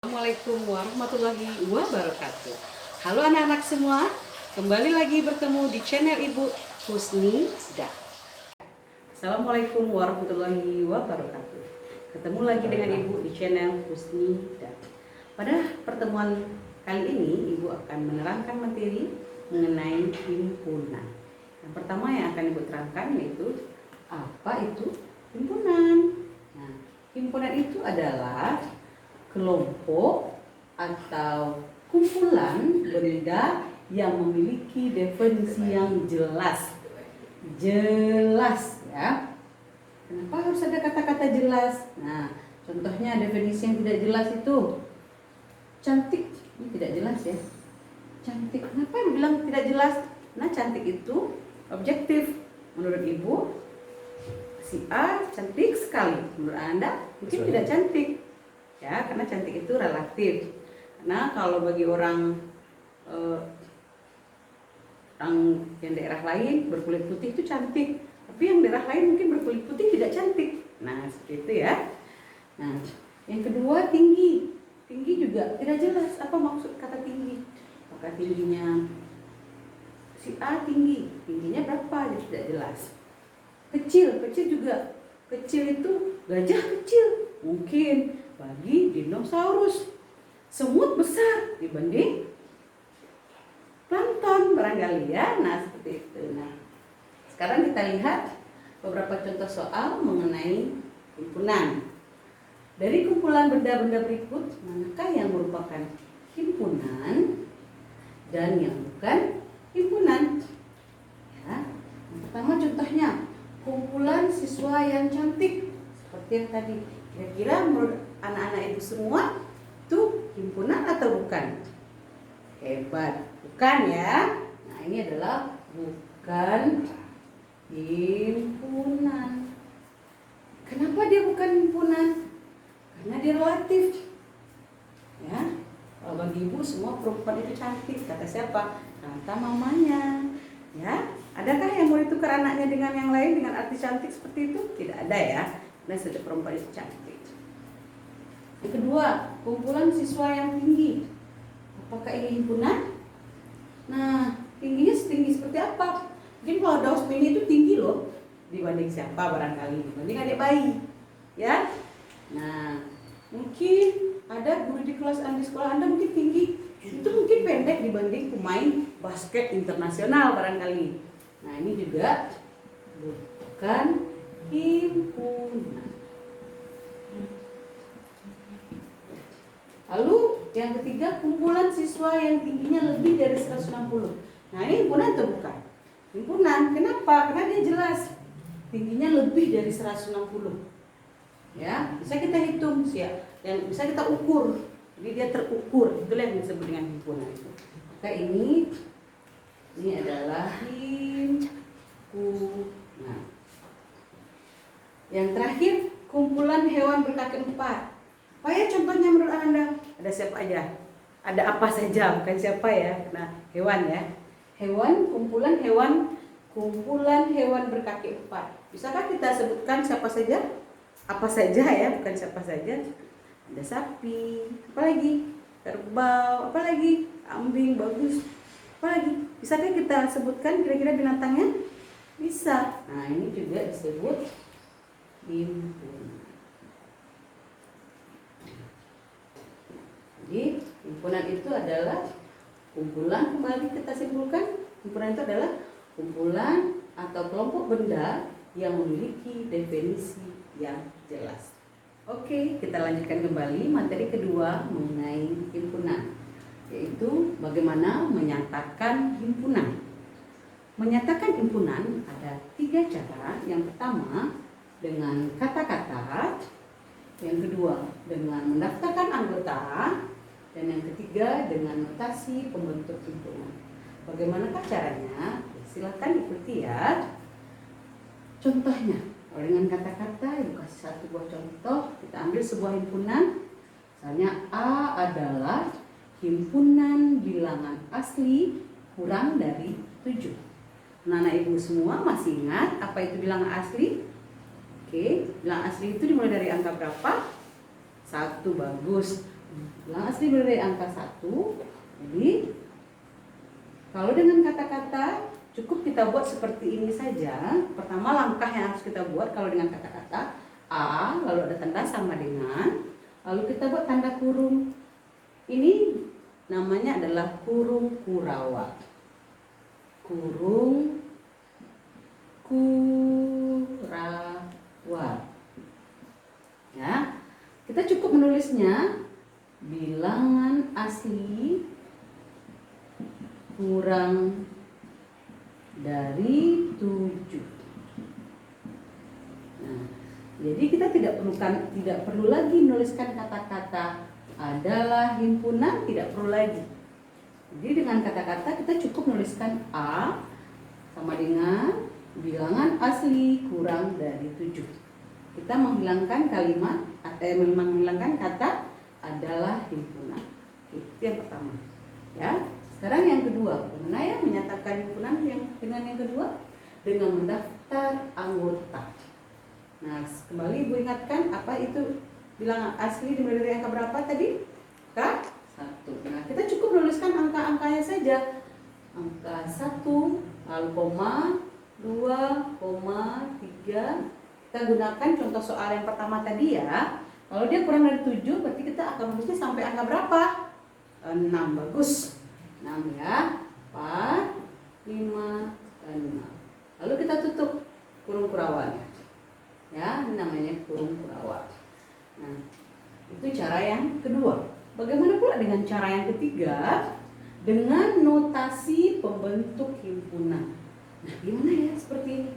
Assalamualaikum warahmatullahi wabarakatuh. Halo anak-anak semua, kembali lagi bertemu di channel Ibu Husni Da. Assalamualaikum warahmatullahi wabarakatuh. Ketemu lagi dengan Ibu di channel Husni Da. Pada pertemuan kali ini Ibu akan menerangkan materi mengenai himpunan. Yang pertama yang akan Ibu terangkan yaitu apa itu himpunan. Nah, himpunan itu adalah kelompok atau kumpulan benda yang memiliki definisi yang jelas ya. Kenapa harus ada kata-kata jelas? Nah, contohnya definisi yang tidak jelas itu cantik, ini tidak jelas ya. Cantik, kenapa dibilang tidak jelas? Nah, cantik itu objektif. Menurut Ibu, si A cantik sekali, menurut Anda mungkin tidak cantik. Ya, karena cantik itu relatif. Karena kalau bagi orang yang daerah lain berkulit putih itu cantik, tapi yang daerah lain mungkin berkulit putih tidak cantik. Nah, seperti itu ya. Nah, yang kedua tinggi. Tinggi juga tidak jelas apa maksud kata tinggi. Apakah tingginya si A tinggi, tingginya berapa? Jadi tidak jelas. Kecil juga. Kecil itu gajah kecil, mungkin bagi dinosaurus. Semut besar dibanding plankton barangkali ya. Nah, seperti itu. Nah, sekarang kita lihat beberapa contoh soal mengenai himpunan. Dari kumpulan benda-benda berikut, manakah yang merupakan himpunan dan yang bukan himpunan? Ya, yang pertama contohnya kumpulan siswa yang cantik, seperti yang tadi. Kira-kira menurut anak-anak Ibu semua itu himpunan atau bukan? Hebat, bukan ya. Nah, ini adalah bukan himpunan. Kenapa dia bukan himpunan? Karena dia relatif. Ya, kalau bagi Ibu semua perempuan itu cantik, kata siapa? Kata mamanya. Ya, adakah yang mau ditukar anaknya dengan yang lain dengan arti cantik seperti itu? Tidak ada ya. Karena setiap perempuan itu cantik. Yang kedua, kumpulan siswa yang tinggi. Apakah ini himpunan? Nah, tingginya setinggi seperti apa? Mungkin kalau Daus Mini itu tinggi loh dibanding siapa barangkali, dibanding adik bayi. Ya. Nah, mungkin ada guru di kelas Anda, di sekolah Anda mungkin tinggi. Itu mungkin pendek dibanding pemain basket internasional barangkali. Nah, ini juga bukan himpunan. Lalu yang ketiga, kumpulan siswa yang tingginya lebih dari 160. Nah, ini himpunan atau bukan? Himpunan. Kenapa? Karena dia jelas tingginya lebih dari 160. Ya, bisa kita hitung ya, dan bisa kita ukur. Jadi dia terukur. Itulah yang disebut dengan himpunan itu. Maka ini adalah himpunan. Yang terakhir, kumpulan hewan berkaki 4. Apa ya contohnya menurut Anda? Ada siapa aja? Ada apa saja, bukan siapa ya. Nah, hewan ya. Hewan, kumpulan hewan berkaki 4. Bisakah kita sebutkan siapa saja? Apa saja ya, bukan siapa saja. Ada sapi, apa lagi? Kerbau, apa lagi? Kambing, bagus. Apa lagi? Bisakah kita sebutkan kira-kira binatangnya? Bisa. Nah, ini juga disebut himpunan. Jadi himpunan itu adalah kumpulan, kembali kita simpulkan, himpunan itu adalah kumpulan atau kelompok benda yang memiliki definisi yang jelas. Oke, kita lanjutkan kembali materi kedua mengenai himpunan, yaitu bagaimana menyatakan himpunan. Menyatakan himpunan ada 3 cara. Yang pertama dengan kata-kata, yang kedua dengan mendaftarkan anggota, dan yang ketiga dengan notasi pembentuk himpunan. Bagaimanakah caranya? Silahkan ikuti ya. Contohnya, dengan kata-kata, Ibu kasih satu buah contoh. Kita ambil sebuah himpunan. Misalnya A adalah himpunan bilangan asli kurang dari 7. Anak-anak Ibu semua masih ingat apa itu bilangan asli? Oke, bilangan asli itu dimulai dari angka berapa? 1, bagus. Bilangan asli mulai dari angka 1. Jadi kalau dengan kata-kata cukup kita buat seperti ini saja. Pertama langkah yang harus kita buat kalau dengan kata-kata A, lalu ada tanda sama dengan, lalu kita buat tanda kurung. Ini namanya adalah kurung Kurawa. Kurung Kurawa. Ya, kita cukup menulisnya bilangan asli kurang dari 7. Nah, jadi kita tidak perlu lagi menuliskan kata-kata adalah himpunan, tidak perlu lagi. Jadi dengan kata-kata kita cukup menuliskan A sama dengan bilangan asli kurang dari 7. Kita menghilangkan kalimat atau menghilangkan kata adalah himpunan. Itu yang pertama. Ya. Sekarang yang kedua, bagaimana ya menyatakan himpunan dengan yang kedua? Dengan mendaftar anggota. Nah, kembali Ibu ingatkan apa itu bilangan asli dimulai dari angka berapa tadi? Angka 1. Nah, kita cukup menuliskan angka-angkanya saja. Angka 1, lalu koma, 2, koma, 3. Kita gunakan contoh soal yang pertama tadi ya. Kalau dia kurang dari 7, berarti kita akan menulisnya sampai angka berapa? 6, bagus. 6 ya, 4, 5, 6. Lalu kita tutup kurung kurawanya. Ya, ini namanya kurung kurawa. Nah, itu cara yang kedua. Bagaimana pula dengan cara yang ketiga? Dengan notasi pembentuk himpunan. Nah, gimana ya seperti ini?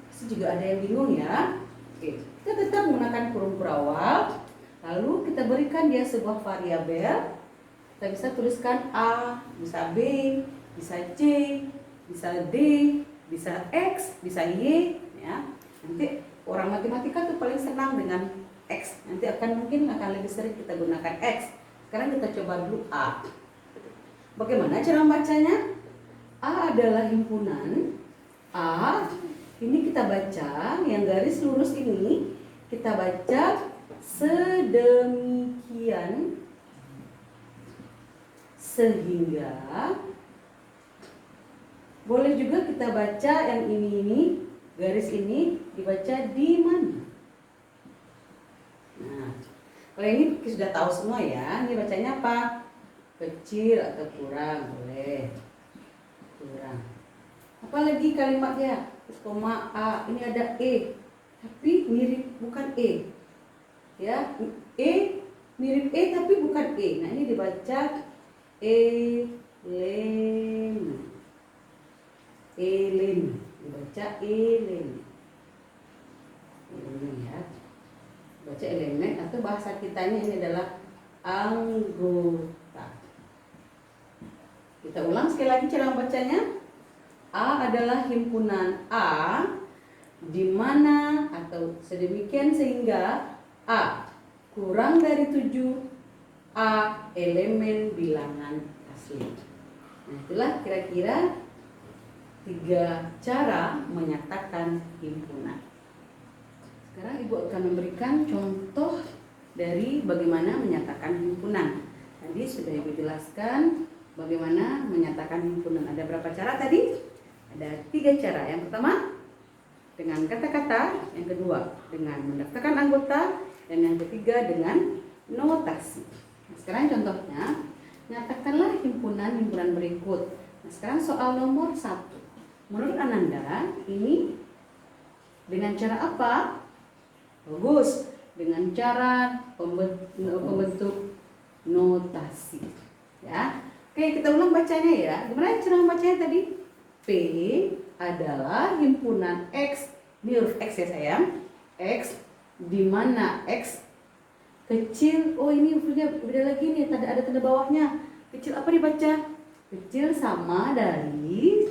Pasti juga ada yang bingung ya. Oke, kita tetap menggunakan kurung kurawa. Lalu kita berikan dia sebuah variabel. Kita bisa tuliskan A, bisa B, bisa C, bisa D, bisa X, bisa Y, ya. Nanti orang matematika tuh paling senang dengan X. Nanti mungkin akan lebih sering kita gunakan X. Sekarang kita coba dulu A. Bagaimana cara membacanya? A adalah himpunan. A, ini kita baca, yang garis lurus ini kita baca sedemikian sehingga, boleh juga kita baca yang ini garis ini dibaca di mana. Nah, kalau ini sudah tahu semua ya. Ini bacanya apa? Kecil atau kurang, boleh. Kurang. Apalagi kalimatnya? Koma A, ini ada E, tapi mirip bukan E. Ya, E mirip E tapi bukan E. Nah, ini dibaca Elem, dibaca elem, ya, baca elemen atau bahasa kitanya ini adalah anggota. Kita ulang sekali lagi cara membacanya. A adalah himpunan A, di mana atau sedemikian sehingga A kurang dari 7, A elemen bilangan asli. Nah, itulah kira-kira 3 cara menyatakan himpunan. Sekarang Ibu akan memberikan contoh dari bagaimana menyatakan himpunan. Tadi sudah Ibu jelaskan bagaimana menyatakan himpunan. Ada berapa cara tadi? Ada 3 cara. Yang pertama dengan kata-kata, yang kedua dengan mendaftarkan anggota, dan yang ketiga dengan notasi. Nah, sekarang contohnya, nyatakanlah himpunan berikut. Nah, sekarang soal nomor 1. Menurut Ananda, ini dengan cara apa? Bagus, dengan cara pembentuk notasi. Ya, oke, kita ulang bacanya ya. Gimana cara membacanya tadi? P adalah himpunan X, ini huruf X ya sayang. X, di mana X kecil, oh ini hurufnya beda lagi nih, ada tanda bawahnya. Kecil apa dibaca? Kecil sama dari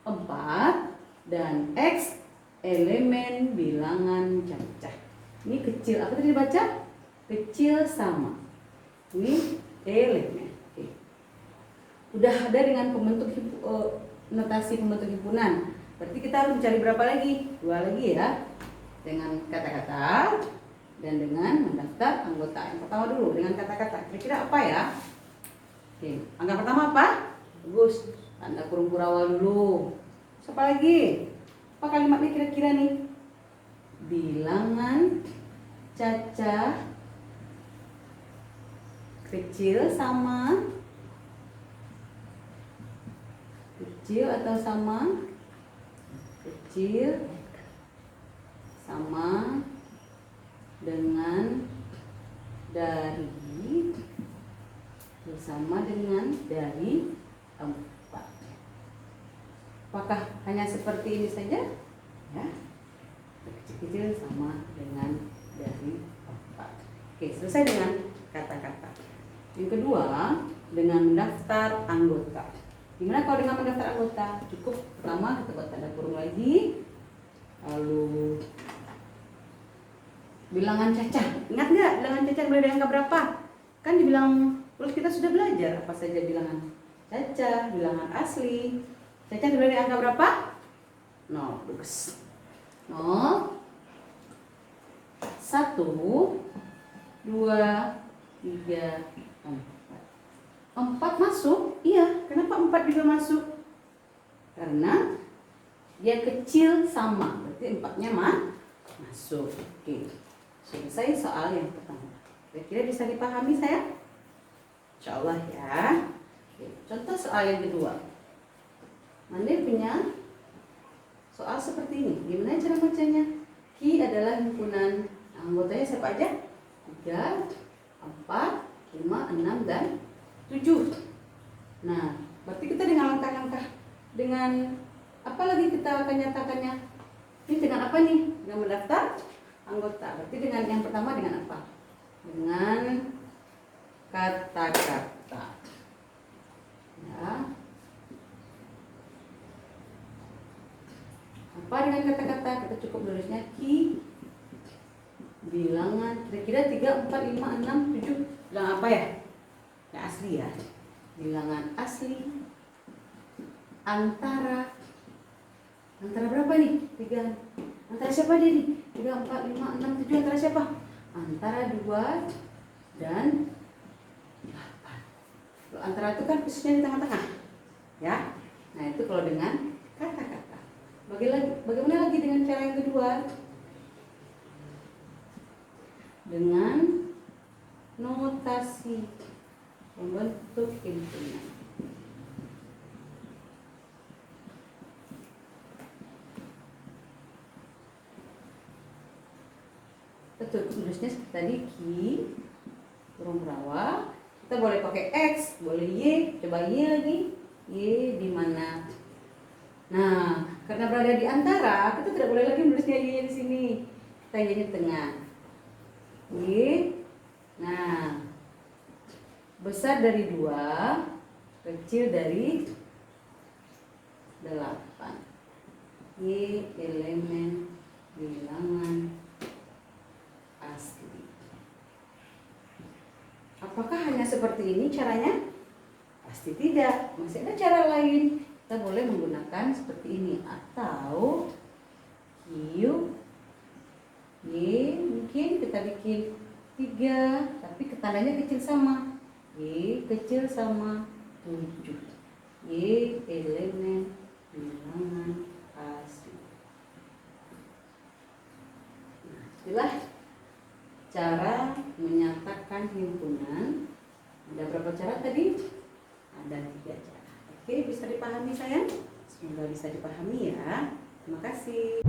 4 dan X elemen bilangan cacah. Ini kecil, apa tadi dibaca? Kecil sama. Ini elemen. Oke. Udah ada dengan pembentuk notasi pembentuk himpunan. Berarti kita harus mencari berapa lagi? 2 lagi ya. Dengan kata-kata, dan dengan mendaftar anggota. Yang pertama dulu dengan kata-kata. Kira-kira apa ya? Oke, angka pertama apa? Bagus. Tanda kurung kurawal dulu. Siapa lagi? Apa kalimatnya kira-kira nih? Bilangan cacah kecil sama kecil atau sama kecil sama dengan dari bersama dengan dari 4. Apakah hanya seperti ini saja? Ya, kecil-kecil sama dengan dari 4. Oke, selesai dengan kata-kata. Yang kedua, dengan mendaftar anggota. Gimana kalau dengan mendaftar anggota? Cukup pertama kita buat tanda kurung lagi, lalu bilangan cacah. Ingat nggak bilangan cacah mulai dari angka berapa? Kan dibilang terus kita sudah belajar apa saja bilangan cacah, bilangan asli. Cacah dimulai dari angka berapa? 0. Bagus. 0, 1, 2, 3, 4. 4 masuk? Iya. Kenapa 4 juga masuk? Karena dia kecil sama. Berarti 4-nya masuk. Oke. Selesai soal yang pertama. Kira-kira bisa dipahami saya? Insya Allah ya. Oke. Contoh soal yang kedua. Mandi punya soal seperti ini. Gimana cara bacanya? Ki adalah himpunan anggotanya siapa aja? 3, 4, 5, 6, dan 7. Nah, berarti kita dengan langkah-langkah, dengan apa lagi kita akan nyatakannya? Ini dengan apa nih? Dengan mendaftar anggota. Berarti dengan yang pertama dengan apa? Dengan kata-kata. Ya. Apa dengan kata-kata? Kita cukup nulisnya ki bilangan kira-kira 3, 4, 5, 6, 7. Bilangan apa ya? Yang asli ya. Bilangan asli antara berapa nih? 3. Antara siapa dia nih? 3, 4, 5, 6, 7. Antara siapa? Antara 2 dan 8. Kalau antara itu kan posisinya di tengah-tengah. Ya. Nah, itu kalau dengan kata-kata. Bagaimana lagi dengan cara yang kedua? Dengan notasi membentuk himpunan. Betul, tulisnya seperti tadi ki kurung berawal. Kita boleh pakai x, boleh y, coba y lagi. Y di mana? Nah, karena berada di antara, kita tidak boleh lagi menulisnya y di sini. Kita y-nya tengah. Y. Nah, besar dari 2, kecil dari 8. Y elemen bilangan asli. Apakah hanya seperti ini caranya? Pasti tidak. Masih ada cara lain. Kita boleh menggunakan seperti ini atau Q, Y, mungkin kita bikin 3, tapi tandanya kecil sama. Y kecil sama 7. Y elemen bilangan asli. Nah, itulah cara menyatakan himpunan. Ada berapa cara tadi? Ada 3 cara. Oke, bisa dipahami sayang? Semoga bisa dipahami ya. Terima kasih.